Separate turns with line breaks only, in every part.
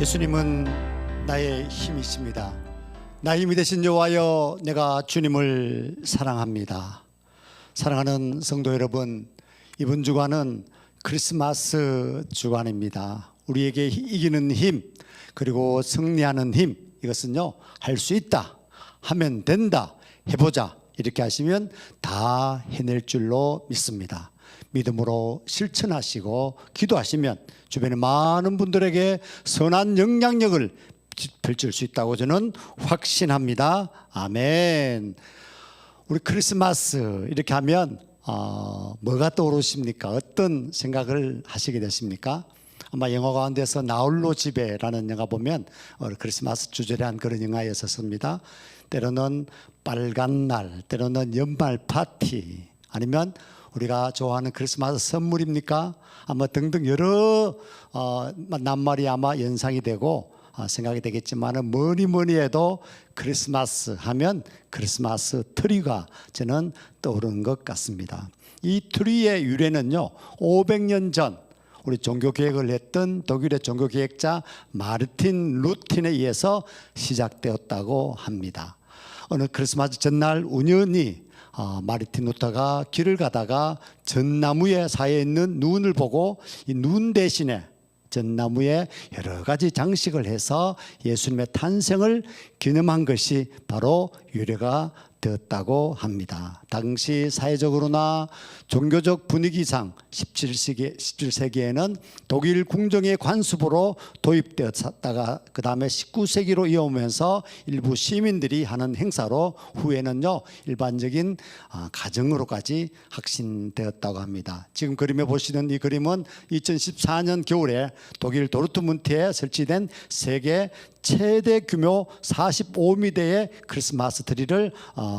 예수님은 나의 힘이십니다. 나의 힘이 되신 여호와여, 내가 주님을 사랑합니다. 사랑하는 성도 여러분, 이번 주간은 크리스마스 주간입니다. 우리에게 이기는 힘, 그리고 승리하는 힘, 이것은요, 할 수 있다, 하면 된다, 해보자, 이렇게 하시면 다 해낼 줄로 믿습니다. 믿음으로 실천하시고 기도하시면 주변의 많은 분들에게 선한 영향력을 펼칠 수 있다고 저는 확신합니다. 아멘. 우리 크리스마스 이렇게 하면 뭐가 떠오르십니까? 어떤 생각을 하시게 되십니까? 아마 영화 가운데서 나홀로 집에라는 영화 보면 크리스마스 주제를 한 그런 영화였었습니다. 때로는 빨간 날, 때로는 연말 파티, 아니면 우리가 좋아하는 크리스마스 선물입니까? 아마 등등 여러 낱말이 아마 연상이 되고 생각이 되겠지만, 뭐니 해도 크리스마스 하면 크리스마스 트리가 저는 떠오르는 것 같습니다. 이 트리의 유래는요, 500년 전 우리 종교개혁을 했던 독일의 종교개혁자 마르틴 루틴에 의해서 시작되었다고 합니다. 어느 크리스마스 전날 우연히 마르틴 루터가 길을 가다가 전나무에 쌓여 있는 눈을 보고 이 눈 대신에 전나무에 여러 가지 장식을 해서 예수님의 탄생을 기념한 것이 바로 유래가 되었다고 합니다. 당시 사회적으로나 종교적 분위기상 17세기에는 독일 궁정의 관습으로 도입되었다가 그 다음에 19세기로 이어오면서 일부 시민들이 하는 행사로 후에는요, 일반적인 가정으로까지 확신되었다고 합니다. 지금 그림에 보시는 이 그림은 2014년 겨울에 독일 도르트문트에 설치된 세계 최대 규모 45미대의 크리스마스 트리를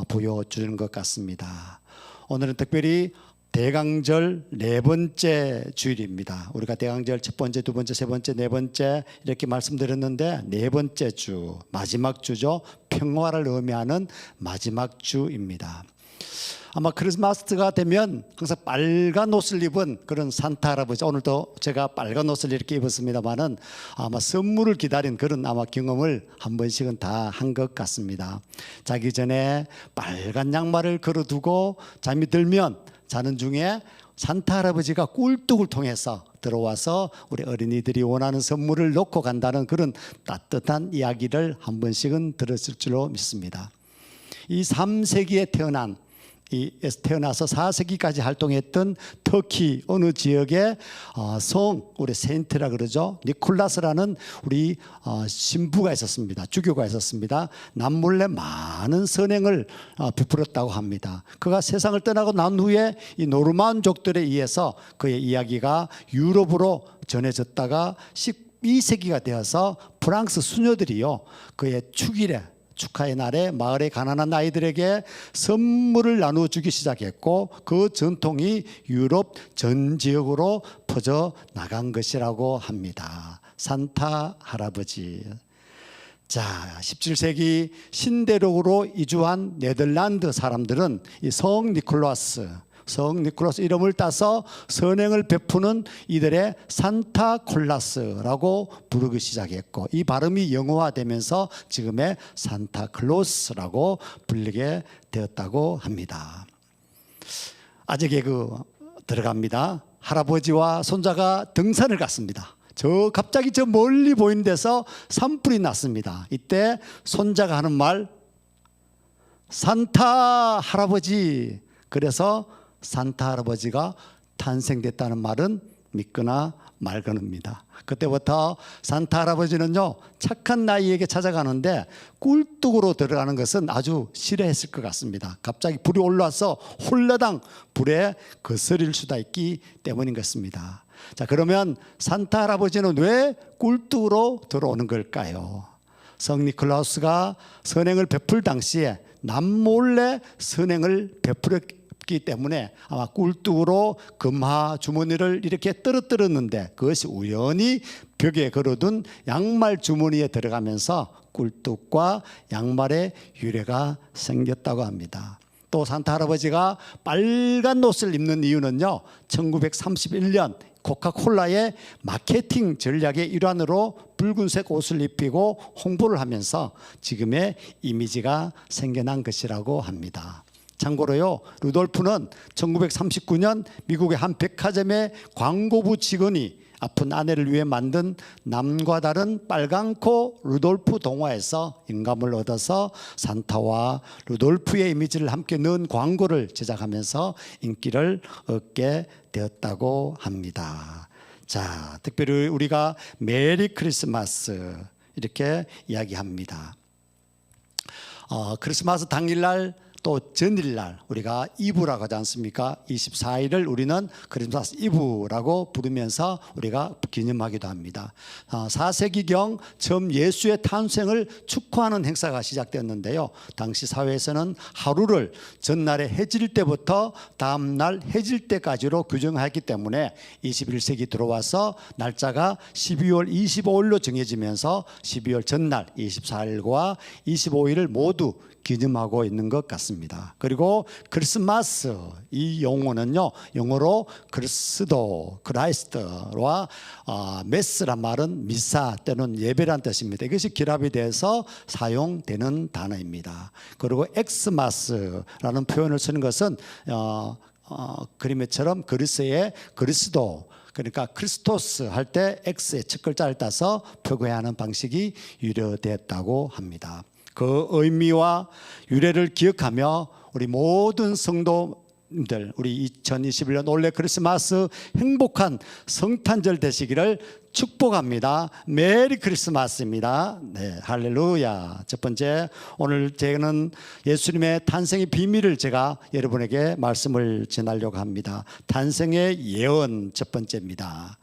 보여주는 것 같습니다. 오늘은 특별히 대강절 네 번째 주일입니다. 우리가 대강절 첫 번째, 두 번째, 세 번째, 네 번째 이렇게 말씀드렸는데, 네 번째 주, 마지막 주죠. 평화를 의미하는 마지막 주입니다. 아마 크리스마스가 되면 항상 빨간 옷을 입은 그런 산타 할아버지, 오늘도 제가 빨간 옷을 이렇게 입었습니다만은 아마 선물을 기다린 그런 아마 경험을 한 번씩은 다 한 것 같습니다. 자기 전에 빨간 양말을 걸어두고 잠이 들면 자는 중에 산타 할아버지가 꿀뚝을 통해서 들어와서 우리 어린이들이 원하는 선물을 놓고 간다는 그런 따뜻한 이야기를 한 번씩은 들었을 줄로 믿습니다. 이 3세기에 태어나서 4세기까지 활동했던 터키 어느 지역에 우리 세인트라 그러죠, 니콜라스라는 우리 신부가 있었습니다. 주교가 있었습니다. 남몰래 많은 선행을 베풀었다고 합니다. 그가 세상을 떠나고 난 후에 이 노르만족들에 의해서 그의 이야기가 유럽으로 전해졌다가 12세기가 되어서 프랑스 수녀들이요, 그의 축하의 날에 마을의 가난한 아이들에게 선물을 나눠주기 시작했고, 그 전통이 유럽 전 지역으로 퍼져 나간 것이라고 합니다. 산타 할아버지. 자, 17세기 신대륙으로 이주한 네덜란드 사람들은 이 성 니콜라스 이름을 따서 선행을 베푸는 이들의 산타콜라스라고 부르기 시작했고, 이 발음이 영어화되면서 지금의 산타클로스라고 불리게 되었다고 합니다. 아재 개그 들어갑니다. 할아버지와 손자가 등산을 갔습니다. 갑자기 저 멀리 보이는 데서 산불이 났습니다. 이때 손자가 하는 말, 산타 할아버지. 그래서 산타 할아버지가 탄생됐다는 말은 믿거나 말거나입니다. 그때부터 산타 할아버지는요, 착한 나이에게 찾아가는데 꿀뚝으로 들어가는 것은 아주 싫어했을 것 같습니다. 갑자기 불이 올라와서 홀라당 불에 거스릴 수도 있기 때문인 것입니다. 자, 그러면 산타 할아버지는 왜 꿀뚝으로 들어오는 걸까요? 성 니콜라우스가 선행을 베풀 당시에 남몰래 선행을 베풀었기 때문에 아마 꿀뚝으로 금화 주머니를 이렇게 떨어뜨렸는데, 그것이 우연히 벽에 걸어둔 양말 주머니에 들어가면서 꿀뚝과 양말의 유래가 생겼다고 합니다. 또 산타 할아버지가 빨간 옷을 입는 이유는요, 1931년 코카콜라의 마케팅 전략의 일환으로 붉은색 옷을 입히고 홍보를 하면서 지금의 이미지가 생겨난 것이라고 합니다. 참고로요, 루돌프는 1939년 미국의 한 백화점의 광고부 직원이 아픈 아내를 위해 만든 남과 다른 빨강코 루돌프 동화에서 영감을 얻어서 산타와 루돌프의 이미지를 함께 넣은 광고를 제작하면서 인기를 얻게 되었다고 합니다. 자, 특별히 우리가 메리 크리스마스 이렇게 이야기합니다. 크리스마스 당일날 또 전일날 우리가 이브라고 하지 않습니까? 24일을 우리는 크리스마스 이브라고 부르면서 우리가 기념하기도 합니다. 4세기경 처음 예수의 탄생을 축하하는 행사가 시작되었는데요, 당시 사회에서는 하루를 전날에 해질 때부터 다음날 해질 때까지로 규정하기 때문에 21세기 들어와서 날짜가 12월 25일로 정해지면서 12월 전날 24일과 25일을 모두 기념하고 있는 것 같습니다. 그리고 크리스마스 이 용어는요, 영어로 크리스도, 크라이스트와 메스란 말은 미사 또는 예배란 뜻입니다. 이것이 결합이 돼서 사용되는 단어입니다. 그리고 엑스마스라는 표현을 쓰는 것은 그림에처럼 그리스의 그리스도, 그러니까 크리스토스 할 때 X의 첫 글자를 따서 표기하는 방식이 유래되었다고 합니다. 그 의미와 유래를 기억하며 우리 모든 성도님들, 우리 2021년 올해 크리스마스 행복한 성탄절 되시기를 축복합니다. 메리 크리스마스입니다. 네, 할렐루야. 첫 번째, 오늘 저는 예수님의 탄생의 비밀을 제가 여러분에게 말씀을 전하려고 합니다. 탄생의 예언 첫 번째입니다.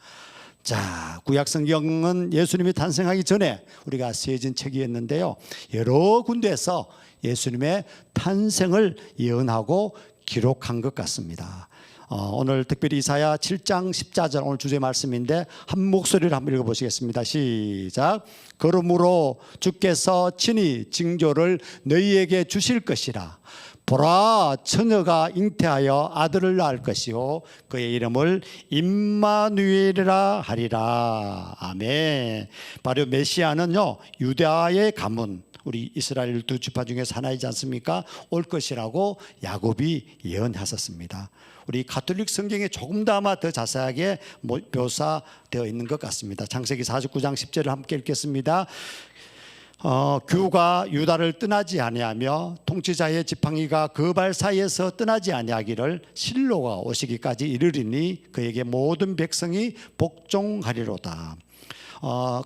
자, 구약성경은 예수님이 탄생하기 전에 우리가 쓰여진 책이었는데요, 여러 군데에서 예수님의 탄생을 예언하고 기록한 것 같습니다. 오늘 특별히 이사야 7장 14절 오늘 주제 말씀인데 한 목소리를 한번 읽어보시겠습니다. 시작. 그러므로 주께서 친히 징조를 너희에게 주실 것이라. 보라, 처녀가 잉태하여 아들을 낳을 것이요 그의 이름을 임마누엘이라 하리라. 아멘. 바로 메시아는요, 유다의 가문, 우리 이스라엘 두 지파 중에서 하나이지 않습니까? 올 것이라고 야곱이 예언하셨습니다. 우리 가톨릭 성경에 조금 더 아마 더 자세하게 묘사되어 있는 것 같습니다. 창세기 49장 10절을 함께 읽겠습니다. 규가 유다를 떠나지 아니하며 통치자의 지팡이가 그 발 사이에서 떠나지 아니하기를 실로가 오시기까지 이르리니 그에게 모든 백성이 복종하리로다.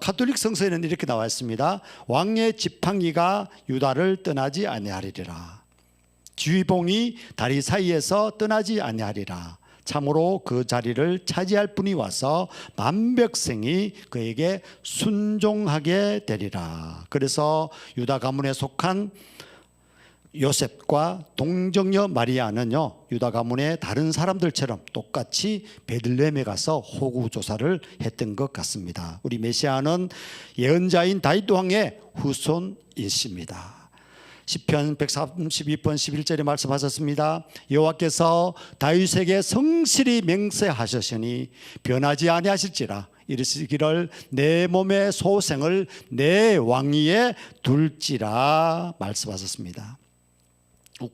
가톨릭 성서에는 이렇게 나와 있습니다. 왕의 지팡이가 유다를 떠나지 아니하리라. 지휘봉이 다리 사이에서 떠나지 아니하리라. 참으로 그 자리를 차지할 분이 와서 만백성이 그에게 순종하게 되리라. 그래서 유다 가문에 속한 요셉과 동정녀 마리아는요, 유다 가문의 다른 사람들처럼 똑같이 베들레헴에 가서 호구 조사를 했던 것 같습니다. 우리 메시아는 예언자인 다윗 왕의 후손이십니다. 시편 132편 11절에 말씀하셨습니다. 여호와께서 다윗에게 성실히 맹세하셨으니 변하지 아니하실지라. 이르시기를 내 몸의 소생을 내 왕위에 둘지라 말씀하셨습니다.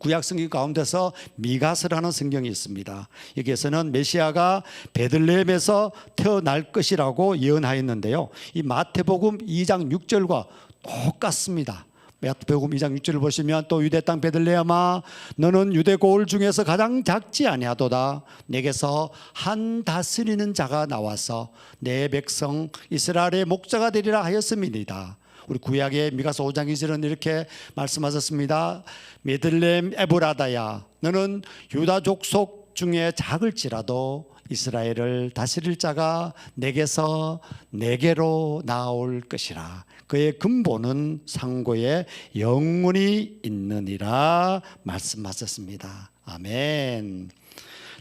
구약 성경 가운데서 미가서라는 성경이 있습니다. 여기에서는 메시아가 베들레헴에서 태어날 것이라고 예언하였는데요, 이 마태복음 2장 6절과 똑같습니다. 마태복음 2장 6절을 보시면 또 유대 땅 베들레헴아 너는 유대 고을 중에서 가장 작지 아니하도다. 내게서 한 다스리는 자가 나와서 내 백성 이스라엘의 목자가 되리라 하였음이니이다. 우리 구약의 미가서 5장 2절은 이렇게 말씀하셨습니다. 베들레헴 에브라다야 너는 유다 족속 중에 작을지라도 이스라엘을 다스릴 자가 내게서 내게로 나올 것이라. 그의 근본은 상고에 영원히 있느니라 말씀하셨습니다. 아멘.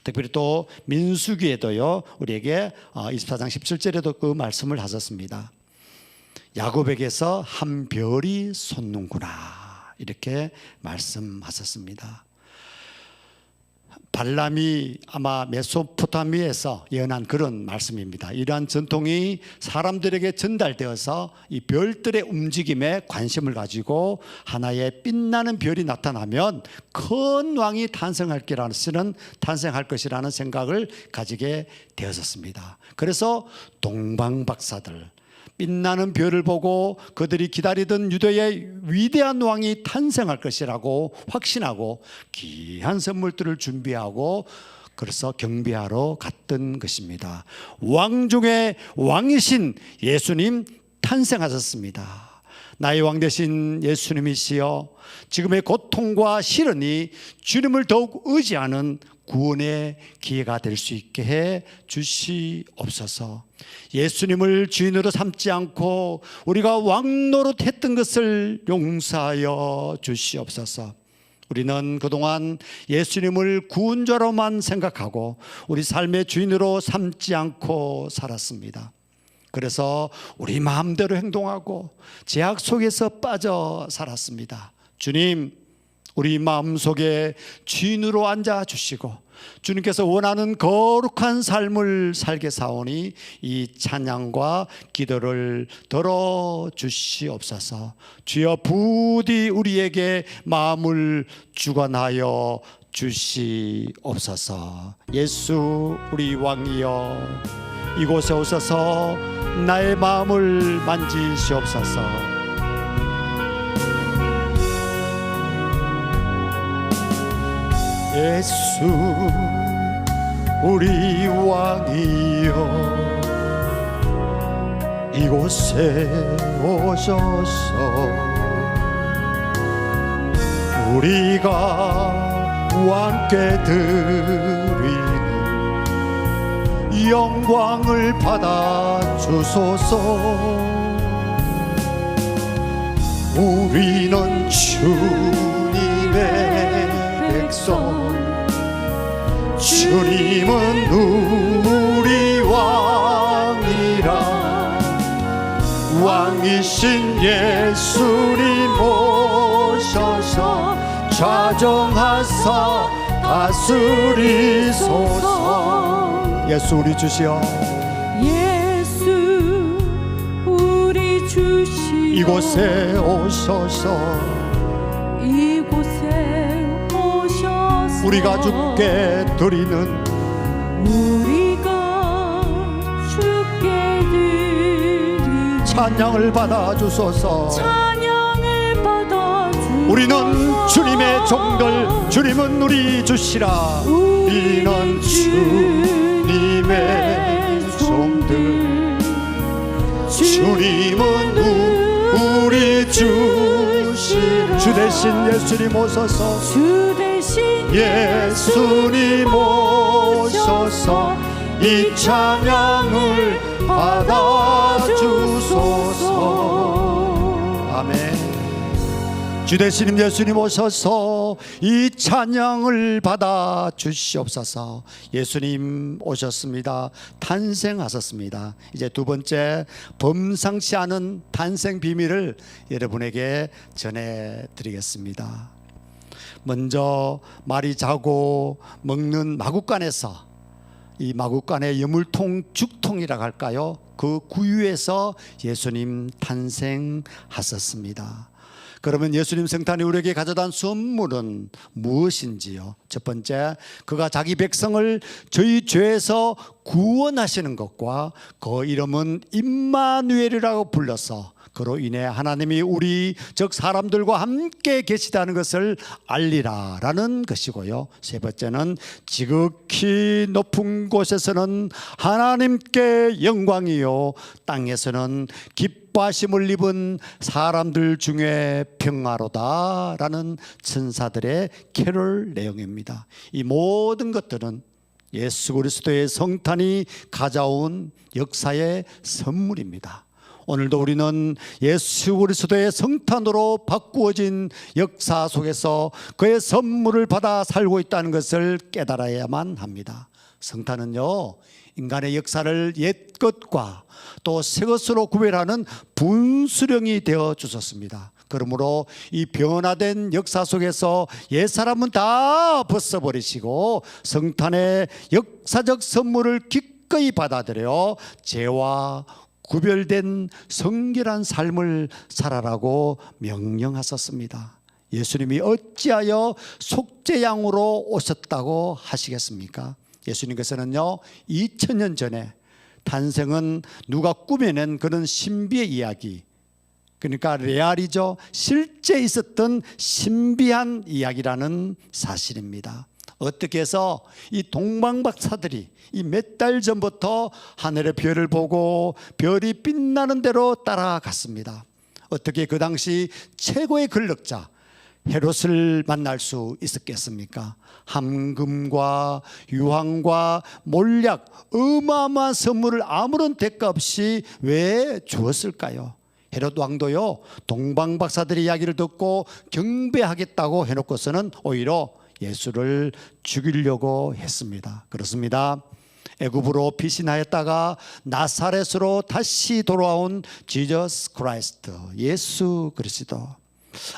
특별히 또 민수기에도요, 우리에게 24장 17절에도 그 말씀을 하셨습니다. 야곱에게서 한 별이 솟는구나 이렇게 말씀하셨습니다. 발람이 아마 메소포타미아에서 예언한 그런 말씀입니다. 이러한 전통이 사람들에게 전달되어서 이 별들의 움직임에 관심을 가지고 하나의 빛나는 별이 나타나면 큰 왕이 탄생할 것이라는 생각을 가지게 되었습니다. 그래서 동방박사들, 빛나는 별을 보고 그들이 기다리던 유대의 위대한 왕이 탄생할 것이라고 확신하고 귀한 선물들을 준비하고 그래서 경배하러 갔던 것입니다. 왕 중에 왕이신 예수님 탄생하셨습니다. 나의 왕 되신 예수님이시여, 지금의 고통과 시련이 주님을 더욱 의지하는 구원의 기회가 될 수 있게 해 주시옵소서. 예수님을 주인으로 삼지 않고 우리가 왕 노릇했던 것을 용서하여 주시옵소서. 우리는 그동안 예수님을 구원자로만 생각하고 우리 삶의 주인으로 삼지 않고 살았습니다. 그래서 우리 마음대로 행동하고 제약 속에서 빠져 살았습니다. 주님, 우리 마음속에 주인으로 앉아주시고 주님께서 원하는 거룩한 삶을 살게 사오니 이 찬양과 기도를 들어주시옵소서. 주여, 부디 우리에게 마음을 주관하여 주시옵소서. 예수 우리 왕이여, 이곳에 오셔서 나의 마음을 만지시옵소서. 예수 우리 왕이여, 이곳에 오셔서 우리가 왕께 드리는 영광을 받아 주소서. 우리는 주님의 백성, 주님은 우리 왕이라. 왕이신 예수님 오셔서 좌정하사 다스리소서. 예수 우리 주시여,
예수 우리 주시여,
이곳에 오셔서 우리가 주께 드리는 찬양을 받아 주소서. 우리는 주님의 종들, 주님은 우리 주시라. 우리는 주님의 종들, 주님은 우리 주시라. 주 대신 예수님 오셔서, 예수님 오셔서 이 찬양을 받아주소서. 아멘. 주 대신 예수님 오셔서 이 찬양을 받아주시옵소서. 예수님 오셨습니다. 탄생하셨습니다. 이제 두 번째, 범상치 않은 탄생 비밀을 여러분에게 전해드리겠습니다. 먼저 말이 자고 먹는 마구간에서, 이 마구간의 여물통, 죽통이라고 할까요? 그 구유에서 예수님 탄생하셨습니다. 그러면 예수님 성탄이 우리에게 가져다 선물은 무엇인지요? 첫 번째, 그가 자기 백성을 저희 죄에서 구원하시는 것과 그 이름은 임마누엘이라고 불러서 그로 인해 하나님이 우리 즉 사람들과 함께 계시다는 것을 알리라라는 것이고요. 세 번째는 지극히 높은 곳에서는 하나님께 영광이요 땅에서는 기뻐하심을 입은 사람들 중에 평화로다라는 천사들의 캐롤 내용입니다. 이 모든 것들은 예수 그리스도의 성탄이 가져온 역사의 선물입니다. 오늘도 우리는 예수 그리스도의 성탄으로 바꾸어진 역사 속에서 그의 선물을 받아 살고 있다는 것을 깨달아야만 합니다. 성탄은요, 인간의 역사를 옛것과 또 새것으로 구별하는 분수령이 되어 주셨습니다. 그러므로 이 변화된 역사 속에서 옛사람은 다 벗어버리시고 성탄의 역사적 선물을 기꺼이 받아들여 죄와 구별된 성결한 삶을 살아라고 명령하셨습니다. 예수님이 어찌하여 속죄양으로 오셨다고 하시겠습니까? 예수님께서는요 2000년 전에 탄생은 누가 꾸며낸 그런 신비의 이야기, 그러니까 레알이죠. 실제 있었던 신비한 이야기라는 사실입니다. 어떻게 해서 이 동방박사들이 이 몇 달 전부터 하늘의 별을 보고 별이 빛나는 대로 따라갔습니다. 어떻게 그 당시 최고의 권력자 헤롯을 만날 수 있었겠습니까? 함금과 유황과 몰약, 어마어마한 선물을 아무런 대가 없이 왜 주었을까요? 헤롯 왕도요 동방박사들의 이야기를 듣고 경배하겠다고 해놓고서는 오히려 예수를 죽이려고 했습니다. 그렇습니다. 애굽으로 피신하였다가 나사렛으로 다시 돌아온 지저스 크라이스트, 예수 그리스도.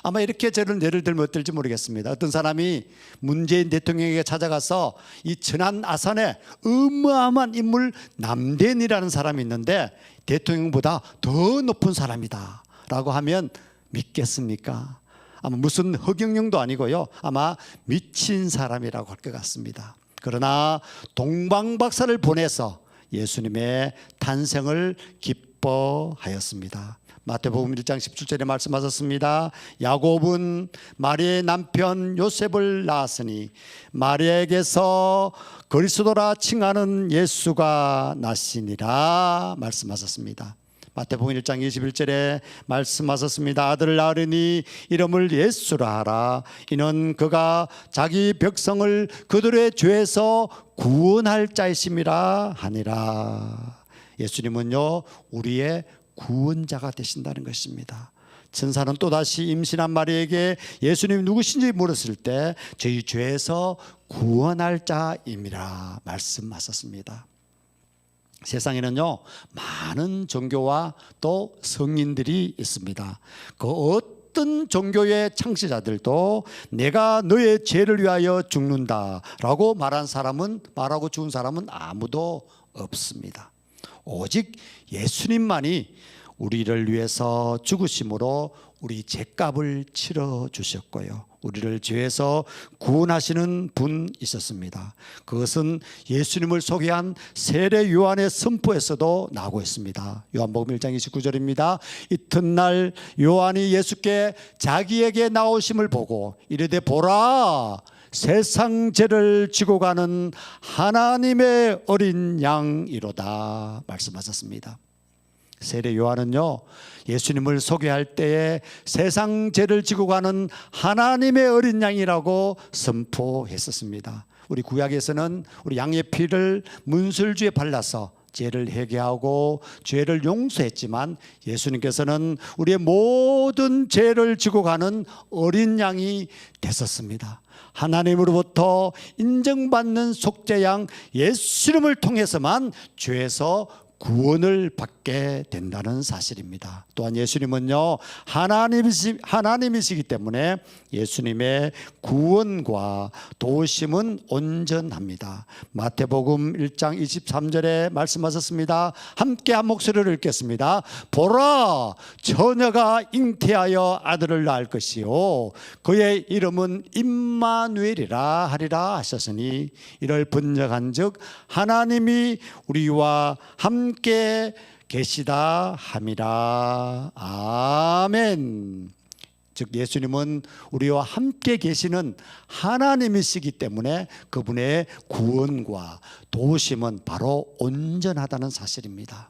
아마 이렇게 저를 예를 들면 어떨지 모르겠습니다. 어떤 사람이 문재인 대통령에게 찾아가서 이 천안 아산에 어마어마한 인물 남대인이라는 사람이 있는데 대통령보다 더 높은 사람이다 라고 하면 믿겠습니까? 아마 무슨 허경영도 아니고요, 아마 미친 사람이라고 할 것 같습니다. 그러나 동방박사를 보내서 예수님의 탄생을 기뻐하였습니다. 마태복음 1장 17절에 말씀하셨습니다. 야곱은 마리아의 남편 요셉을 낳았으니 마리아에게서 그리스도라 칭하는 예수가 나시니라 말씀하셨습니다. 마태복음 1장 21절에 말씀하셨습니다. 아들을 낳으리니 이름을 예수라 하라. 이는 그가 자기 백성을 그들의 죄에서 구원할 자이심이라 하니라. 예수님은요 우리의 구원자가 되신다는 것입니다. 천사는 또다시 임신한 마리아에게 예수님이 누구신지 물었을 때 저희 죄에서 구원할 자임이라 말씀하셨습니다. 세상에는요 많은 종교와 또 성인들이 있습니다. 그 어떤 종교의 창시자들도 내가 너의 죄를 위하여 죽는다라고 말하고 죽은 사람은 아무도 없습니다. 오직 예수님만이 우리를 위해서 죽으심으로 우리 죄값을 치러 주셨고요, 우리를 죄에서 구원하시는 분이셨습니다. 그것은 예수님을 소개한 세례 요한의 선포에서도 나오고 있습니다. 요한복음 1장 29절입니다. 이튿날 요한이 예수께 자기에게 나오심을 보고 이르되 보라, 세상 죄를 지고 가는 하나님의 어린 양이로다 말씀하셨습니다. 세례 요한은요 예수님을 소개할 때에 세상 죄를 지고 가는 하나님의 어린 양이라고 선포했었습니다. 우리 구약에서는 우리 양의 피를 문설주에 발라서 죄를 회개하고 죄를 용서했지만 예수님께서는 우리의 모든 죄를 지고 가는 어린 양이 되셨습니다. 하나님으로부터 인정받는 속죄양 예수님을 통해서만 죄에서 구원을 받게 된다는 사실입니다. 또한 예수님은요 하나님이시기 때문에 예수님의 구원과 도우심은 온전합니다. 마태복음 1장 23절에 말씀하셨습니다. 함께 한 목소리를 읽겠습니다. 보라, 처녀가 잉태하여 아들을 낳을 것이요 그의 이름은 임마누엘이라 하리라 하셨으니 이를 번역한즉 하나님이 우리와 함께 계시다 함이라. 아멘. 즉 예수님은 우리와 함께 계시는 하나님이시기 때문에 그분의 구원과 도우심은 바로 온전하다는 사실입니다.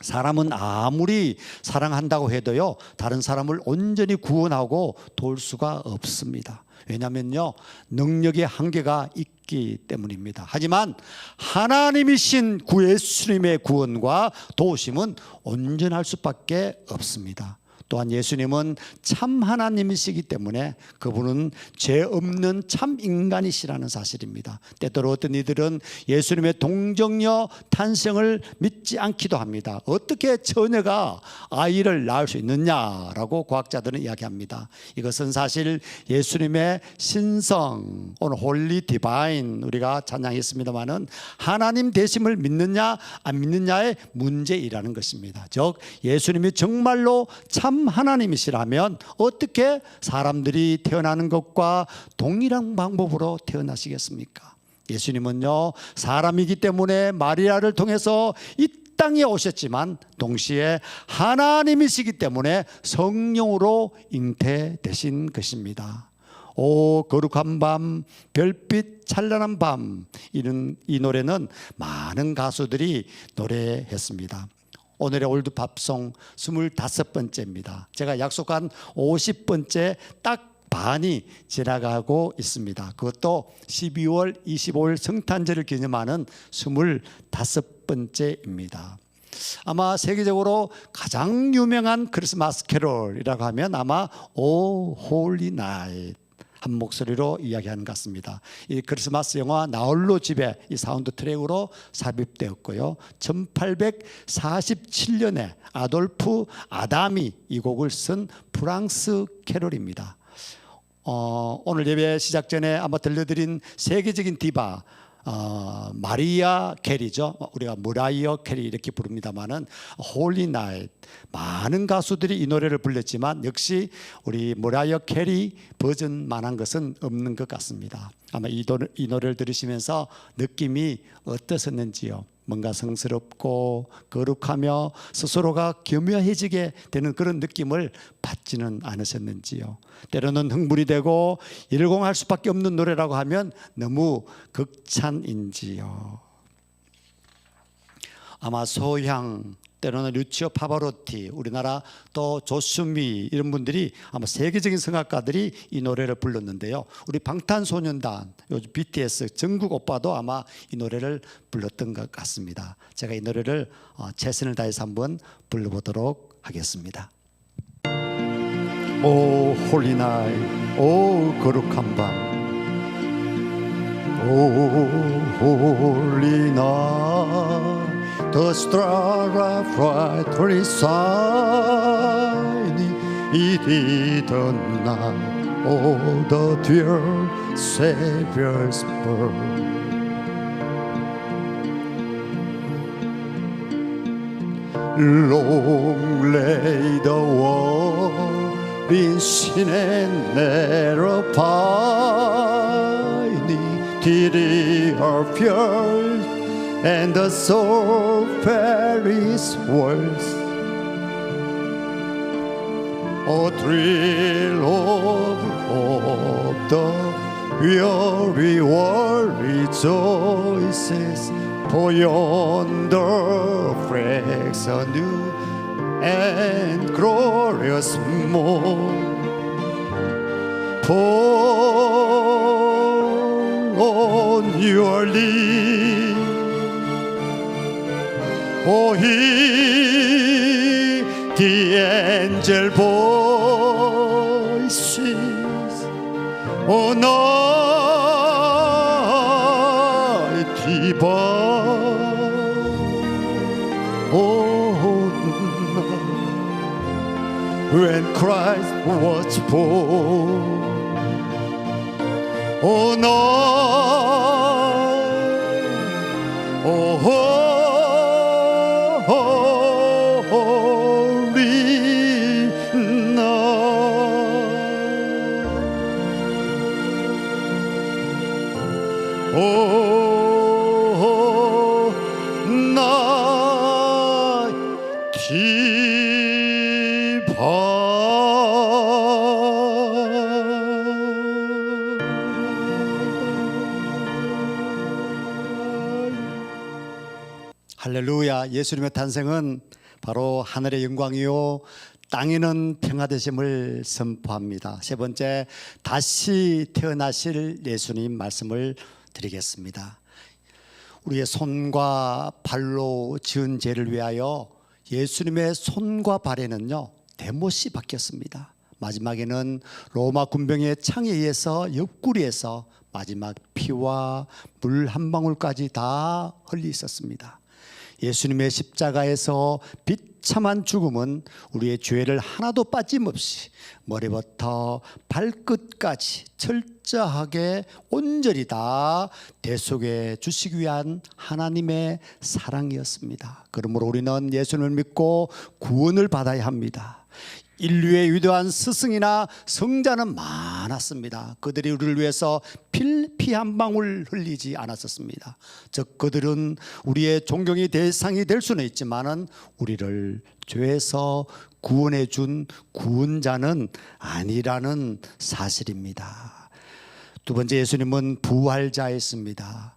사람은 아무리 사랑한다고 해도요 다른 사람을 온전히 구원하고 도울 수가 없습니다. 왜냐하면요 능력의 한계가 있기 때문입니다. 하지만 하나님이신 예수님의 구원과 도우심은 온전할 수밖에 없습니다. 또한 예수님은 참 하나님이시기 때문에 그분은 죄 없는 참 인간이시라는 사실입니다. 때때로 어떤 이들은 예수님의 동정녀 탄생을 믿지 않기도 합니다. 어떻게 처녀가 아이를 낳을 수 있느냐라고 과학자들은 이야기합니다. 이것은 사실 예수님의 신성, 오늘 홀리 디바인 우리가 찬양했습니다마는 하나님 되심을 믿느냐 안 믿느냐의 문제이라는 것입니다. 즉 예수님이 정말로 참 하나님이시라면 어떻게 사람들이 태어나는 것과 동일한 방법으로 태어나시겠습니까? 예수님은요 사람이기 때문에 마리아를 통해서 이 땅에 오셨지만 동시에 하나님이시기 때문에 성령으로 잉태되신 것입니다. 오 거룩한 밤 별빛 찬란한 밤, 이 노래는 많은 가수들이 노래했습니다. 오늘의 올드팝송 25번째입니다. 제가 약속한 50번째 딱 반이 지나가고 있습니다. 그것도 12월 25일 성탄절을 기념하는 25번째입니다. 아마 세계적으로 가장 유명한 크리스마스 캐롤이라고 하면 아마 오 홀리 나잇 한 목소리로 이야기하는 것 같습니다. 이 크리스마스 영화 나홀로 집에 이 사운드 트랙으로 삽입되었고요. 1847년에 아돌프 아담이 이 곡을 쓴 프랑스 캐롤입니다. 오늘 예배 시작 전에 아마 들려드린 세계적인 디바 마리아 캐리죠. 우리가 무라이어 캐리 이렇게 부릅니다만은 홀리 나잇 많은 가수들이 이 노래를 불렀지만 역시 우리 무라이어 캐리 버전만한 것은 없는 것 같습니다. 아마 이 노래를 들으시면서 느낌이 어떠셨는지요? 뭔가 성스럽고 거룩하며 스스로가 교묘해지게 되는 그런 느낌을 받지는 않으셨는지요? 때로는 흥분이 되고 일공할 수밖에 없는 노래라고 하면 너무 극찬인지요? 아마 소향, 때로는 루치오 파바로티, 우리나라 또 조슈미 이런 분들이 아마 세계적인 성악가들이 이 노래를 불렀는데요. 우리 방탄소년단, 요즘 BTS 정국 오빠도 아마 이 노래를 불렀던 것 같습니다. 제가 이 노래를 최선을 다해서 한번 불러보도록 하겠습니다. 오 홀리 나잇, 오 거룩한 밤, 오 홀리 나잇, the stars are brightly shining. It is the night of the dear Savior's birth. Long lay the world in sin and narrow pining, till the earth fears and the soul perishes worse. A thrill of the weary world rejoices, for yonder breaks a new and glorious morn. Fall on your lips, oh, hear the angel voices, oh, night divine, oh, night when Christ was born, oh, night, oh, 할렐루야. 예수님의 탄생은 바로 하늘의 영광이요 땅에는 평화되심을 선포합니다. 세 번째, 다시 태어나실 예수님 말씀을 드리겠습니다. 우리의 손과 발로 지은 죄를 위하여 예수님의 손과 발에는요 데못이 바뀌었습니다. 마지막에는 로마 군병의 창에 의해서 옆구리에서 마지막 피와 물 한 방울까지 다 흘리 있었습니다. 예수님의 십자가에서 비참한 죽음은 우리의 죄를 하나도 빠짐없이 머리부터 발끝까지 철저하게 온전히 다 대속해 주시기 위한 하나님의 사랑이었습니다. 그러므로 우리는 예수님을 믿고 구원을 받아야 합니다. 인류의 위대한 스승이나 성자는 많았습니다. 그들이 우리를 위해서 피 한 방울 흘리지 않았었습니다. 즉 그들은 우리의 존경의 대상이 될 수는 있지만은 우리를 죄에서 구원해 준 구원자는 아니라는 사실입니다. 두 번째, 예수님은 부활자였습니다.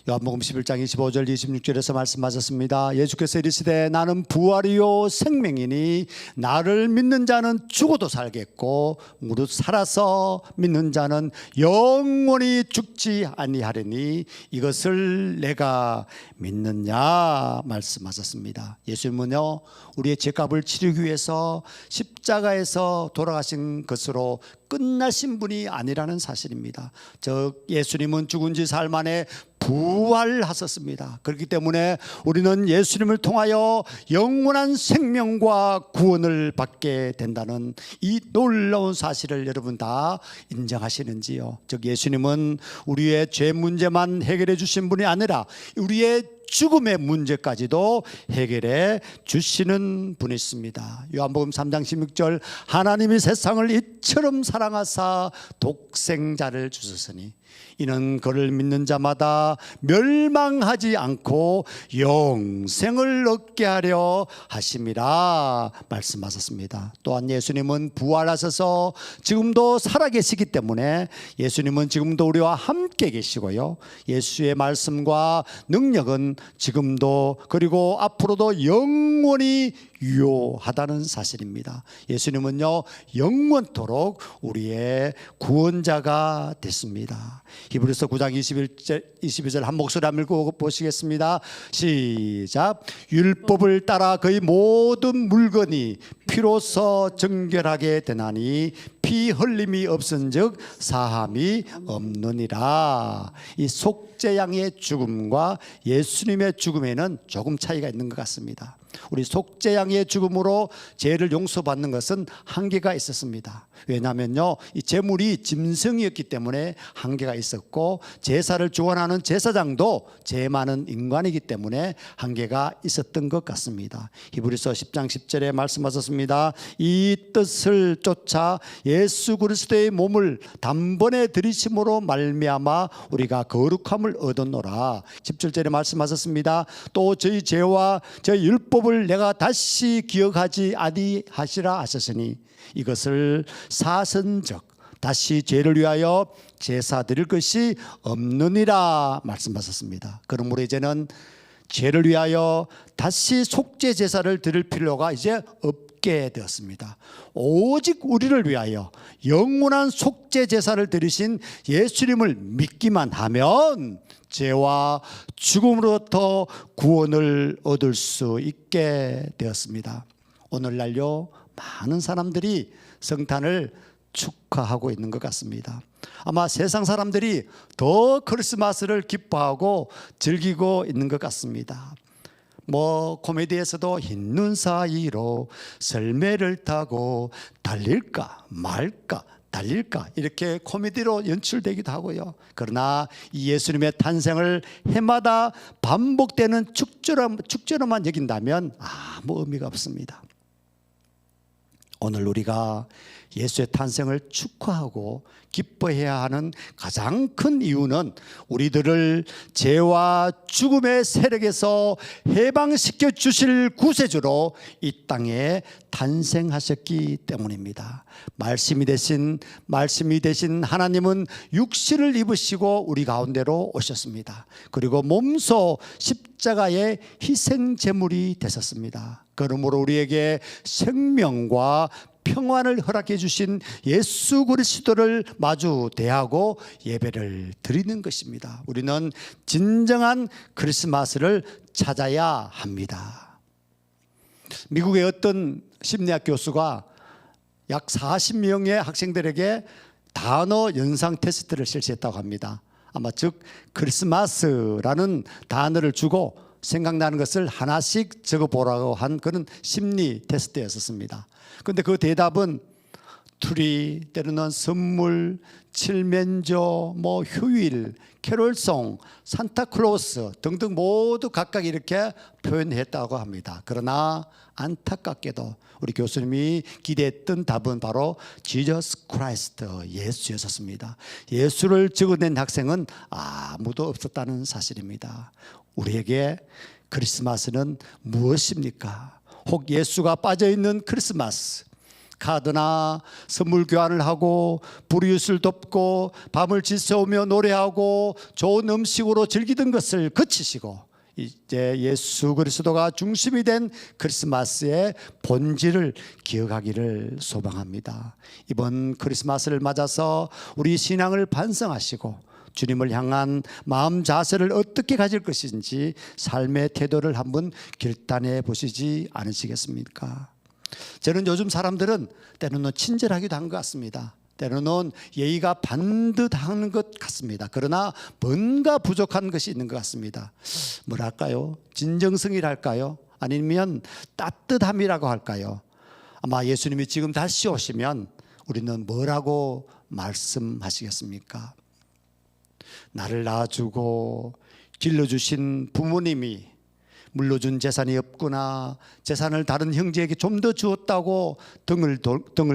요한복음 11장 25절 26절에서 말씀하셨습니다. 예수께서 이르시되 나는 부활이요 생명이니 나를 믿는 자는 죽어도 살겠고 무릇 살아서 믿는 자는 영원히 죽지 아니하리니 이것을 내가 믿느냐 말씀하셨습니다. 예수님은요 우리의 죄값을 치르기 위해서 십자가에서 돌아가신 것으로 끝나신 분이 아니라는 사실입니다. 즉 예수님은 죽은 지 사흘 만에 부활하셨습니다. 그렇기 때문에 우리는 예수님을 통하여 영원한 생명과 구원을 받게 된다는 이 놀라운 사실을 여러분 다 인정하시는지요? 즉 예수님은 우리의 죄 문제만 해결해 주신 분이 아니라 우리의 죽음의 문제까지도 해결해 주시는 분이십니다. 요한복음 3장 16절 하나님이 세상을 이처럼 사랑하사 독생자를 주셨으니 이는 그를 믿는 자마다 멸망하지 않고 영생을 얻게 하려 하심이라 말씀하셨습니다. 또한 예수님은 부활하셔서 지금도 살아계시기 때문에 예수님은 지금도 우리와 함께 계시고요 예수의 말씀과 능력은 지금도 그리고 앞으로도 영원히 유효하다는 사실입니다. 예수님은요 영원토록 우리의 구원자가 됐습니다. 히브리서 9장 22절 한 목소리 한번 읽고 보시겠습니다. 시작. 율법을 따라 거의 모든 물건이 피로써 정결하게 되나니 피 흘림이 없은즉 사함이 없느니라. 이 속죄양의 죽음과 예수님의 죽음에는 조금 차이가 있는 것 같습니다. 우리 속죄양의 죽음으로 죄를 용서받는 것은 한계가 있었습니다. 왜냐하면요 이 제물이 짐승이었기 때문에 한계가 있었고 제사를 주관하는 제사장도 죄 많은 인간이기 때문에 한계가 있었던 것 같습니다. 히브리서 10장 10절에 말씀하셨습니다. 이 뜻을 쫓아 예수 그리스도의 몸을 단번에 들이심으로 말미암아 우리가 거룩함을 얻었노라. 17절에 말씀하셨습니다. 또 저희 죄와 저희 율법을 내가 다시 기억하지 아니하시라 하셨으니 이것을 사선적 다시 죄를 위하여 제사 드릴 것이 없느니라 말씀하셨습니다. 그러므로 이제는 죄를 위하여 다시 속죄 제사를 드릴 필요가 이제 없게 되었습니다. 오직 우리를 위하여 영원한 속죄 제사를 드리신 예수님을 믿기만 하면 죄와 죽음으로부터 구원을 얻을 수 있게 되었습니다. 오늘날요 많은 사람들이 성탄을 축하하고 있는 것 같습니다. 아마 세상 사람들이 더 크리스마스를 기뻐하고 즐기고 있는 것 같습니다. 코미디에서도 흰 눈 사이로 썰매를 타고 달릴까 말까 달릴까 이렇게 코미디로 연출되기도 하고요. 그러나 이 예수님의 탄생을 해마다 반복되는 축제로만 여긴다면 아무 의미가 없습니다. 오늘 우리가 예수의 탄생을 축하하고 기뻐해야 하는 가장 큰 이유는 우리들을 죄와 죽음의 세력에서 해방시켜 주실 구세주로 이 땅에 탄생하셨기 때문입니다. 말씀이 되신 하나님은 육신을 입으시고 우리 가운데로 오셨습니다. 그리고 몸소 십자가의 희생 제물이 되셨습니다. 그러므로 우리에게 생명과 평안을 허락해 주신 예수 그리스도를 마주 대하고 예배를 드리는 것입니다. 우리는 진정한 크리스마스를 찾아야 합니다. 미국의 어떤 심리학 교수가 약 40명의 학생들에게 단어 연상 테스트를 실시했다고 합니다. 아마 즉 크리스마스라는 단어를 주고 생각나는 것을 하나씩 적어보라고 한 그런 심리 테스트였었습니다. 그런데 그 대답은 트리, 때로는 선물, 칠면조, 휴일, 캐롤송, 산타클로스 등등 모두 각각 이렇게 표현했다고 합니다. 그러나 안타깝게도 우리 교수님이 기대했던 답은 바로 지저스 크라이스트, 예수였었습니다. 예수를 적어낸 학생은 아무도 없었다는 사실입니다. 우리에게 크리스마스는 무엇입니까? 혹 예수가 빠져있는 크리스마스, 카드나 선물 교환을 하고 불이웃을 돕고 밤을 지새우며 노래하고 좋은 음식으로 즐기던 것을 그치시고 이제 예수 그리스도가 중심이 된 크리스마스의 본질을 기억하기를 소망합니다. 이번 크리스마스를 맞아서 우리 신앙을 반성하시고 주님을 향한 마음 자세를 어떻게 가질 것인지 삶의 태도를 한번 결단해 보시지 않으시겠습니까? 저는 요즘 사람들은 때로는 친절하기도 한 것 같습니다. 때로는 예의가 반듯한 것 같습니다. 그러나 뭔가 부족한 것이 있는 것 같습니다. 뭐랄까요? 진정성이랄까요? 아니면 따뜻함이라고 할까요? 아마 예수님이 지금 다시 오시면 우리는 뭐라고 말씀하시겠습니까? 나를 낳아주고 길러주신 부모님이 물려준 재산이 없구나, 재산을 다른 형제에게 좀 더 주었다고 등을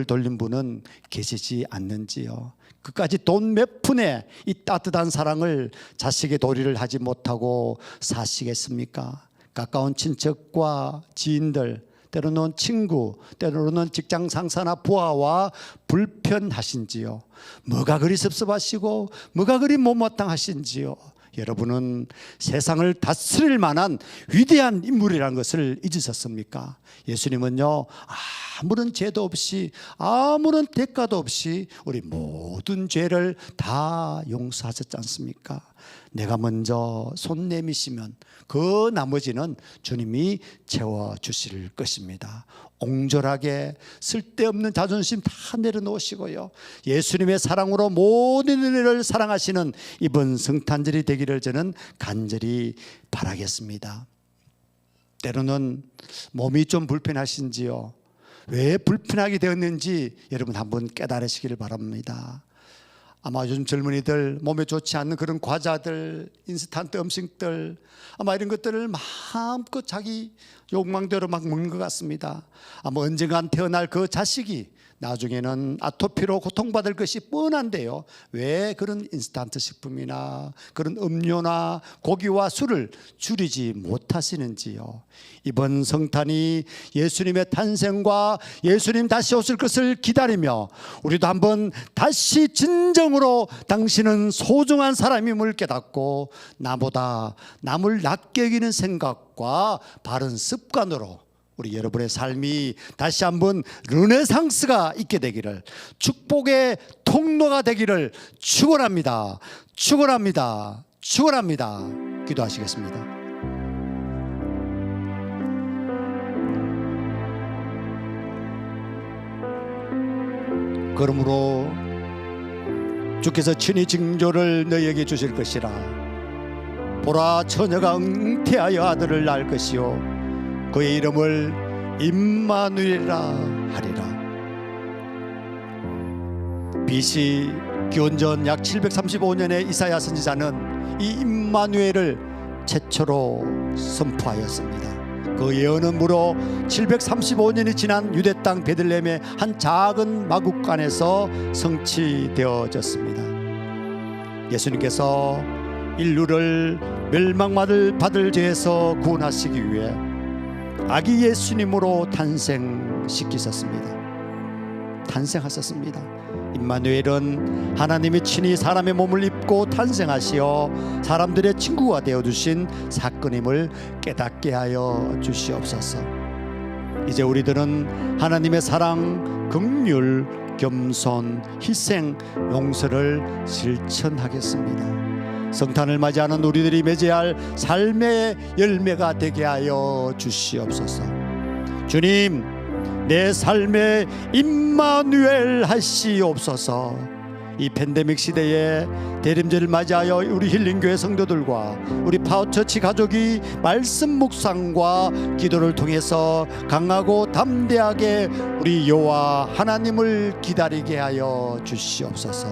돌린 분은 계시지 않는지요. 그까지 돈 몇 푼에 이 따뜻한 사랑을 자식의 도리를 하지 못하고 사시겠습니까? 가까운 친척과 지인들, 때로는 친구, 때로는 직장 상사나 부하와 불편하신지요? 뭐가 그리 섭섭하시고 뭐가 그리 못마땅하신지요? 여러분은 세상을 다스릴 만한 위대한 인물이라는 것을 잊으셨습니까? 예수님은요, 아무런 죄도 없이 아무런 대가도 없이 우리 모든 죄를 다 용서하셨지 않습니까? 내가 먼저 손 내미시면 그 나머지는 주님이 채워주실 것입니다. 옹졸하게 쓸데없는 자존심 다 내려놓으시고요, 예수님의 사랑으로 모든 이를 사랑하시는 이번 성탄절이 되기를 저는 간절히 바라겠습니다. 때로는 몸이 좀 불편하신지요? 왜 불편하게 되었는지 여러분 한번 깨달으시기를 바랍니다. 아마 요즘 젊은이들 몸에 좋지 않는 그런 과자들, 인스턴트 음식들, 아마 이런 것들을 마음껏 자기 욕망대로 막 먹는 것 같습니다. 아마 언젠간 태어날 그 자식이 나중에는 아토피로 고통받을 것이 뻔한데요, 왜 그런 인스턴트 식품이나 그런 음료나 고기와 술을 줄이지 못하시는지요? 이번 성탄이 예수님의 탄생과 예수님 다시 오실 것을 기다리며 우리도 한번 다시 진정으로 당신은 소중한 사람임을 깨닫고 나보다 남을 낮게 여기는 생각과 바른 습관으로 우리 여러분의 삶이 다시 한번 르네상스가 있게 되기를, 축복의 통로가 되기를 축원합니다. 축원합니다. 축원합니다. 기도하시겠습니다. 그러므로 주께서 친히 징조를 너희에게 주실 것이라. 보라, 처녀가 잉태하여 아들을 낳을 것이요 그의 이름을 임마누엘이라 하리라. BC 기원전 약 735년에 이사야 선지자는 이 임마누엘을 최초로 선포하였습니다. 그 예언은 무려 735년이 지난 유대 땅 베들레헴의 한 작은 마국간에서 성취되어졌습니다. 예수님께서 인류를 멸망받을 죄에서 구원하시기 위해 아기 예수님으로 탄생하셨습니다. 임마누엘은 하나님이 친히 사람의 몸을 입고 탄생하시어 사람들의 친구가 되어주신 사건임을 깨닫게 하여 주시옵소서. 이제 우리들은 하나님의 사랑, 긍휼, 겸손, 희생, 용서를 실천하겠습니다. 성탄을 맞이하는 우리들이 맺어야 할 삶의 열매가 되게 하여 주시옵소서. 주님, 내 삶에 임마누엘 하시옵소서. 이 팬데믹 시대에 대림절을 맞이하여 우리 힐링교회 성도들과 우리 파워처치 가족이 말씀 묵상과 기도를 통해서 강하고 담대하게 우리 여호와 하나님을 기다리게 하여 주시옵소서.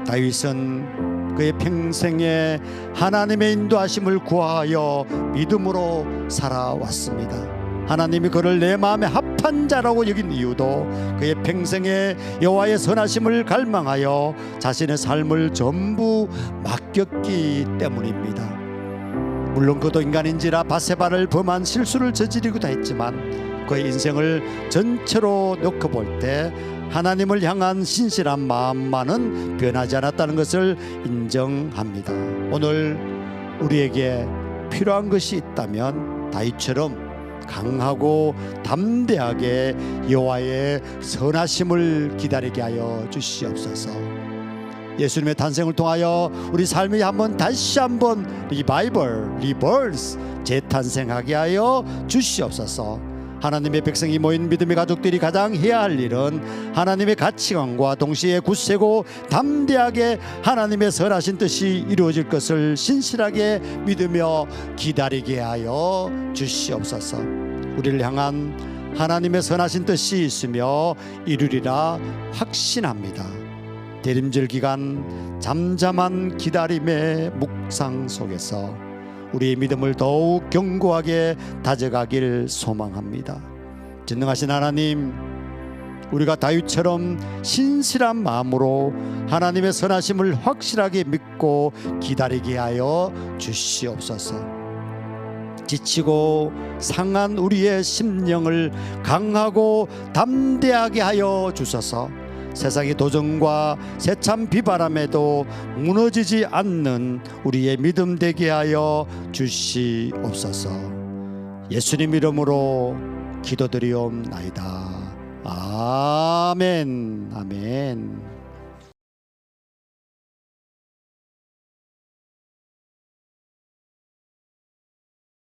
다윗은 그의 평생에 하나님의 인도하심을 구하여 믿음으로 살아왔습니다. 하나님이 그를 내 마음에 합한 자라고 여긴 이유도 그의 평생에 여호와의 선하심을 갈망하여 자신의 삶을 전부 맡겼기 때문입니다. 물론 그도 인간인지라 바세바를 범한 실수를 저지르기도 했지만 그의 인생을 전체로 놓고 볼 때 하나님을 향한 신실한 마음만은 변하지 않았다는 것을 인정합니다. 오늘 우리에게 필요한 것이 있다면 다윗처럼 강하고 담대하게 여호와의 선하심을 기다리게 하여 주시옵소서. 예수님의 탄생을 통하여 우리 삶이 다시 한번 리버스 재탄생하게 하여 주시옵소서. 하나님의 백성이 모인 믿음의 가족들이 가장 해야 할 일은 하나님의 가치관과 동시에 굳세고 담대하게 하나님의 선하신 뜻이 이루어질 것을 신실하게 믿으며 기다리게 하여 주시옵소서. 우리를 향한 하나님의 선하신 뜻이 있으며 이루리라 확신합니다. 대림절 기간 잠잠한 기다림의 묵상 속에서 우리의 믿음을 더욱 견고하게 다져가길 소망합니다. 전능하신 하나님, 우리가 다윗처럼 신실한 마음으로 하나님의 선하심을 확실하게 믿고 기다리게 하여 주시옵소서. 지치고 상한 우리의 심령을 강하고 담대하게 하여 주소서. 세상의 도전과 세찬 비바람에도 무너지지 않는 우리의 믿음 되게 하여 주시옵소서. 예수님 이름으로 기도드리옵나이다. 아멘. 아멘.